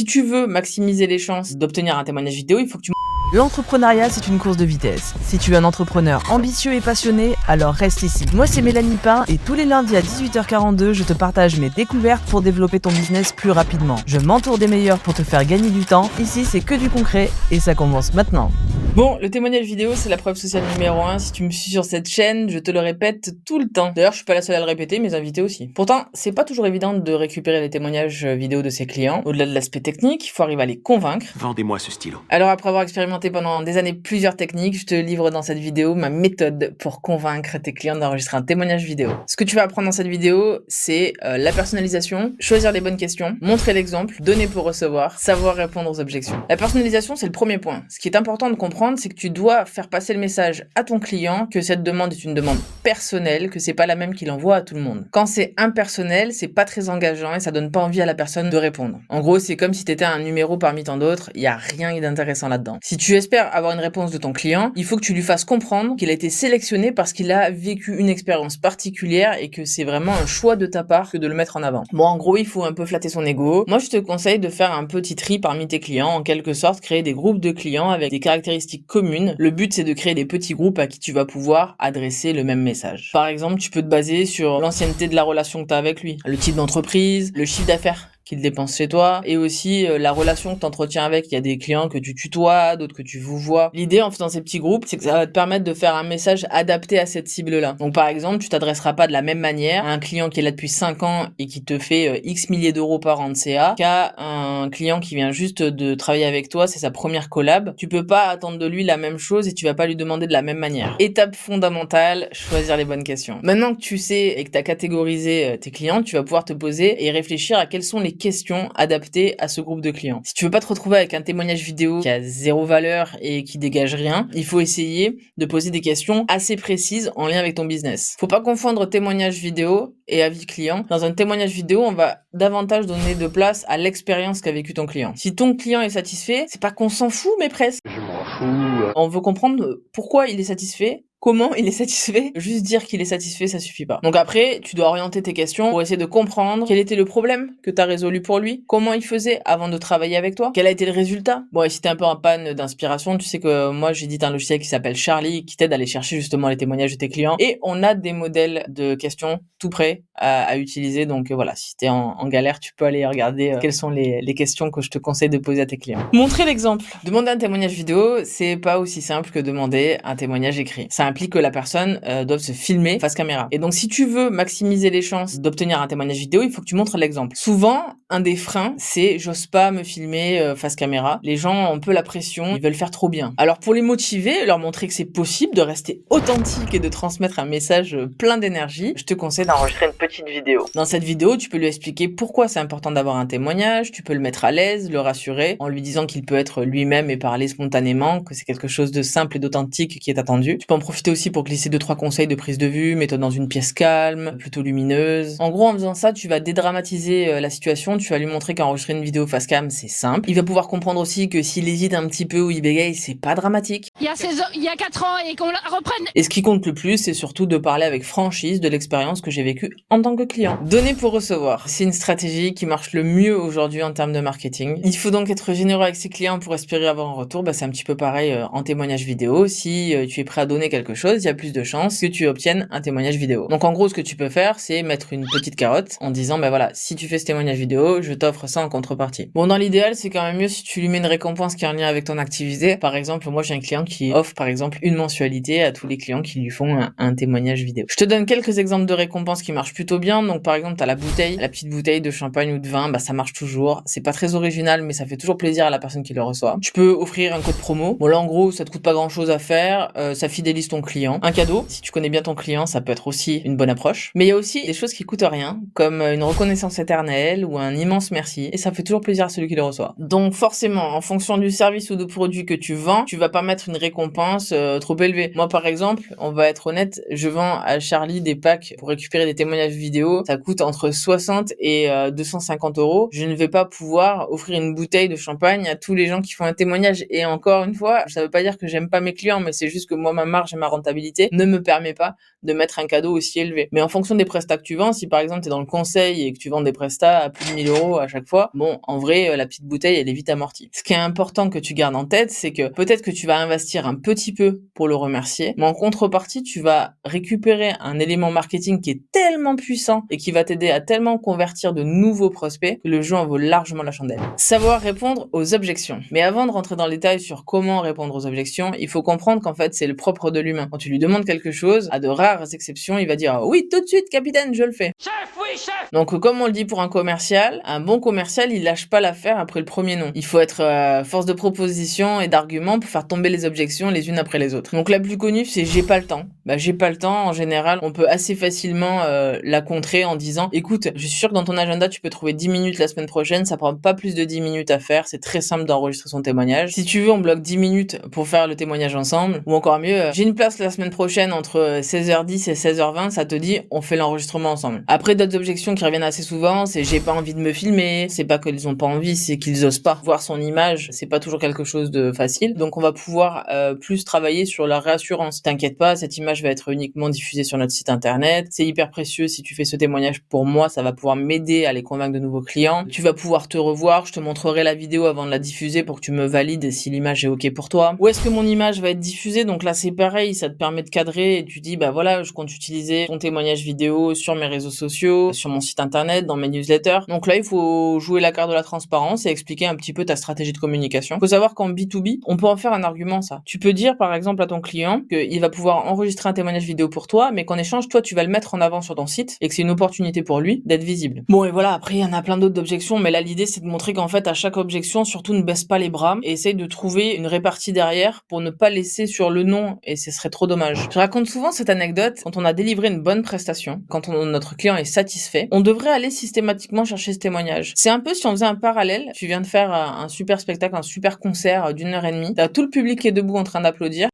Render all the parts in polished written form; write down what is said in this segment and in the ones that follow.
si tu veux maximiser les chances d'obtenir un témoignage vidéo, il faut que tu... L'entrepreneuriat, c'est une course de vitesse. Si tu es un entrepreneur ambitieux et passionné, alors reste ici. Moi, c'est Mélanie Pain et tous les lundis à 18h42, je te partage mes découvertes pour développer ton business plus rapidement. Je m'entoure des meilleurs pour te faire gagner du temps. Ici, c'est que du concret et ça commence maintenant. Bon, le témoignage vidéo, c'est la preuve sociale numéro 1. Si tu me suis sur cette chaîne, je te le répète tout le temps. D'ailleurs, je suis pas la seule à le répéter, mes invités aussi. Pourtant, c'est pas toujours évident de récupérer les témoignages vidéo de ses clients. Au-delà de l'aspect technique, il faut arriver à les convaincre. Vendez-moi ce stylo. Alors, après avoir expérimenté pendant des années plusieurs techniques, je te livre dans cette vidéo ma méthode pour convaincre tes clients d'enregistrer un témoignage vidéo. Ce que tu vas apprendre dans cette vidéo, c'est la personnalisation, choisir les bonnes questions, montrer l'exemple, donner pour recevoir, savoir répondre aux objections. La personnalisation, c'est le premier point. Ce qui est important de comprendre, c'est que tu dois faire passer le message à ton client que cette demande est une demande personnelle, que c'est pas la même qu'il envoie à tout le monde. Quand c'est impersonnel, c'est pas très engageant et ça donne pas envie à la personne de répondre. En gros, c'est comme si t'étais un numéro parmi tant d'autres, il y a rien d'intéressant là-dedans. Si tu espères avoir une réponse de ton client, il faut que tu lui fasses comprendre qu'il a été sélectionné parce qu'il a vécu une expérience particulière et que c'est vraiment un choix de ta part que de le mettre en avant. Bon, en gros, il faut un peu flatter son ego. Moi, je te conseille de faire un petit tri parmi tes clients, en quelque sorte, créer des groupes de clients avec des caractéristiques communes. Le but, c'est de créer des petits groupes à qui tu vas pouvoir adresser le même message. Par exemple, tu peux te baser sur l'ancienneté de la relation que tu as avec lui, le type d'entreprise, le chiffre d'affaires qu'il dépense chez toi, et aussi la relation que tu entretiens avec. Il y a des clients que tu tutoies, d'autres que tu vous vois. L'idée en faisant ces petits groupes, c'est que ça va te permettre de faire un message adapté à cette cible-là. Donc par exemple, tu t'adresseras pas de la même manière à un client qui est là depuis 5 ans et qui te fait X milliers d'euros par an de CA qu'à un client qui vient juste de travailler avec toi, c'est sa première collab. Tu peux pas attendre de lui la même chose et tu vas pas lui demander de la même manière. Étape fondamentale, choisir les bonnes questions. Maintenant que tu sais et que tu as catégorisé tes clients, tu vas pouvoir te poser et réfléchir à quelles sont les questions adaptées à ce groupe de clients. Si tu veux pas te retrouver avec un témoignage vidéo qui a zéro valeur et qui dégage rien, il faut essayer de poser des questions assez précises en lien avec ton business. Faut pas confondre témoignage vidéo et avis client. Dans un témoignage vidéo, on va davantage donner de place à l'expérience qu'a vécu ton client. Si ton client est satisfait, c'est pas qu'on s'en fout, mais presque. Je m'en fous. On veut comprendre pourquoi il est satisfait, comment il est satisfait. Juste dire qu'il est satisfait, ça suffit pas. Donc après, tu dois orienter tes questions pour essayer de comprendre quel était le problème que tu as résolu pour lui, comment il faisait avant de travailler avec toi, quel a été le résultat. Bon, et si t'es un peu en panne d'inspiration, tu sais que moi j'édite un logiciel qui s'appelle Charlie qui t'aide à aller chercher justement les témoignages de tes clients, et on a des modèles de questions tout prêts à utiliser. Donc voilà, si t'es en galère, tu peux aller regarder quelles sont les questions que je te conseille de poser à tes clients. Montrer l'exemple. Demander un témoignage vidéo, c'est pas aussi simple que demander un témoignage écrit. Ça implique que la personne doit se filmer face caméra. Et donc si tu veux maximiser les chances d'obtenir un témoignage vidéo, il faut que tu montres l'exemple. Souvent, un des freins, c'est j'ose pas me filmer face caméra. Les gens ont un peu la pression, ils veulent faire trop bien. Alors pour les motiver, leur montrer que c'est possible de rester authentique et de transmettre un message plein d'énergie, je te conseille d'enregistrer une petite vidéo. Dans cette vidéo, tu peux lui expliquer pourquoi c'est important d'avoir un témoignage, tu peux le mettre à l'aise, le rassurer, en lui disant qu'il peut être lui-même et parler spontanément, que c'est quelque chose de simple et d'authentique qui est attendu. Tu peux en profiter aussi pour glisser 2-3 conseils de prise de vue, mets-toi dans une pièce calme, plutôt lumineuse. En gros, en faisant ça, tu vas dédramatiser la situation, tu vas lui montrer qu'enregistrer une vidéo face cam, c'est simple. Il va pouvoir comprendre aussi que s'il hésite un petit peu ou il bégaye, c'est pas dramatique. Il y a 4 ans et qu'on la reprenne. Et ce qui compte le plus, c'est surtout de parler avec franchise de l'expérience que j'ai vécue en tant que client. Donner pour recevoir, c'est une stratégie qui marche le mieux aujourd'hui en termes de marketing. Il faut donc être généreux avec ses clients pour espérer avoir un retour. C'est un petit peu pareil en témoignage vidéo. Si tu es prêt à donner quelque chose, il y a plus de chances que tu obtiennes un témoignage vidéo. Donc en gros, ce que tu peux faire, c'est mettre une petite carotte en disant, voilà, si tu fais ce témoignage vidéo, je t'offre ça en contrepartie. Bon, dans l'idéal, c'est quand même mieux si tu lui mets une récompense qui est en lien avec ton activité. Par exemple, moi, j'ai un client qui offre, par exemple, une mensualité à tous les clients qui lui font un témoignage vidéo. Je te donne quelques exemples de récompenses qui marchent plutôt bien. Donc, par exemple, t'as la bouteille, la petite bouteille de champagne ou de vin, ça marche toujours. C'est pas très original, mais ça fait toujours plaisir à la personne qui le reçoit. Tu peux offrir un code promo. Bon, là, en gros, ça te coûte pas grand chose à faire. Ça fidélise ton client. Un cadeau, si tu connais bien ton client, ça peut être aussi une bonne approche. Mais il y a aussi des choses qui coûtent rien, comme une reconnaissance éternelle ou un immense merci, et ça fait toujours plaisir à celui qui le reçoit. Donc forcément, en fonction du service ou du produit que tu vends, tu vas pas mettre une récompense trop élevée. Moi par exemple, on va être honnête, je vends à Charlie des packs pour récupérer des témoignages vidéo, ça coûte entre 60 et 250 euros. Je ne vais pas pouvoir offrir une bouteille de champagne à tous les gens qui font un témoignage, et encore une fois, ça veut pas dire que j'aime pas mes clients, mais c'est juste que moi ma marge et ma rentabilité ne me permet pas de mettre un cadeau aussi élevé. Mais en fonction des prestats que tu vends, si par exemple tu es dans le conseil et que tu vends des prestats à plus de 1000 € à chaque fois, bon, en vrai, la petite bouteille, elle est vite amortie. Ce qui est important que tu gardes en tête, c'est que peut-être que tu vas investir un petit peu pour le remercier, mais en contrepartie, tu vas récupérer un élément marketing qui est tellement puissant et qui va t'aider à tellement convertir de nouveaux prospects que le jeu en vaut largement la chandelle. Savoir répondre aux objections. Mais avant de rentrer dans le détail sur comment répondre aux objections, il faut comprendre qu'en fait, c'est le propre de l'humain. Quand tu lui demandes quelque chose, à de rares exceptions, il va dire « Oui, tout de suite, capitaine, je le fais ». Chef, oui, chef. Donc, comme on le dit pour un commercial, un bon commercial, il lâche pas l'affaire après le premier non. Il faut être force de proposition et d'argument pour faire tomber les objections les unes après les autres. Donc, la plus connue, c'est « J'ai pas le temps ». Bah, j'ai pas le temps, en général, on peut assez facilement la contrer en disant « Écoute, je suis sûr que dans ton agenda, tu peux trouver 10 minutes la semaine prochaine, ça prend pas plus de 10 minutes à faire, c'est très simple d'enregistrer son témoignage. Si tu veux, on bloque 10 minutes pour faire le témoignage ensemble, ou encore mieux, j'ai une place la semaine prochaine entre 16h10 et 16h20, ça te dit, on fait l'enregistrement ensemble. » Après, d'autres objections qui reviennent assez souvent, c'est « J'ai pas envie de me filmer », c'est pas qu'ils ont pas envie, c'est qu'ils osent pas. Voir son image, c'est pas toujours quelque chose de facile, donc on va pouvoir plus travailler sur la réassurance. T'inquiète pas, cette image va être uniquement diffusée sur notre site internet, c'est hyper précieux si tu fais ce témoignage pour moi, ça va pouvoir m'aider à les convaincre de nouveaux clients. Tu vas pouvoir te revoir, je te montrerai la vidéo avant de la diffuser pour que tu me valides si l'image est ok pour toi. Où est-ce que mon image va être diffusée? Donc là c'est pareil, ça te permet de cadrer et tu dis bah voilà, je compte utiliser ton témoignage vidéo sur mes réseaux sociaux, sur mon site internet, dans mes newsletters. Donc là il faut jouer la carte de la transparence et expliquer un petit peu ta stratégie de communication. Faut savoir qu'en B2B, on peut en faire un argument ça. Tu peux dire par exemple à ton client qu'il va pouvoir enregistrer un témoignage vidéo pour toi, mais qu'en échange toi tu vas le mettre en avant sur ton site et que c'est une opportunité pour lui d'être visible. Bon et voilà, après il y en a plein d'autres objections, mais là l'idée c'est de montrer qu'en fait à chaque objection, surtout ne baisse pas les bras et essaye de trouver une répartie derrière pour ne pas laisser sur le non et ce serait trop dommage. Je raconte souvent cette anecdote, quand on a délivré une bonne prestation, quand notre client est satisfait, on devrait aller systématiquement chercher ce témoignage. C'est un peu si on faisait un parallèle, tu viens de faire un super spectacle, un super concert d'1h30, t'as tout le public qui est debout en train d'applaudir,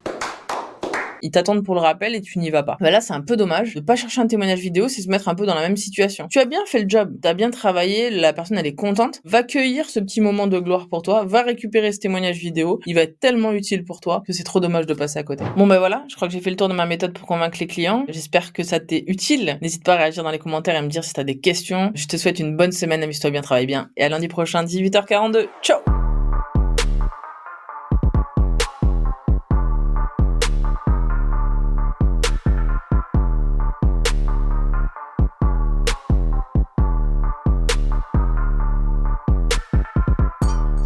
ils t'attendent pour le rappel et tu n'y vas pas. Bah là, c'est un peu dommage. De pas chercher un témoignage vidéo, c'est se mettre un peu dans la même situation. Tu as bien fait le job, t'as bien travaillé, la personne elle est contente, va cueillir ce petit moment de gloire pour toi, va récupérer ce témoignage vidéo, il va être tellement utile pour toi que c'est trop dommage de passer à côté. Bon bah voilà, je crois que j'ai fait le tour de ma méthode pour convaincre les clients. J'espère que ça t'est utile. N'hésite pas à réagir dans les commentaires et me dire si t'as des questions. Je te souhaite une bonne semaine, amuse-toi bien, travaille bien. Et à lundi prochain, 18h42. Ciao!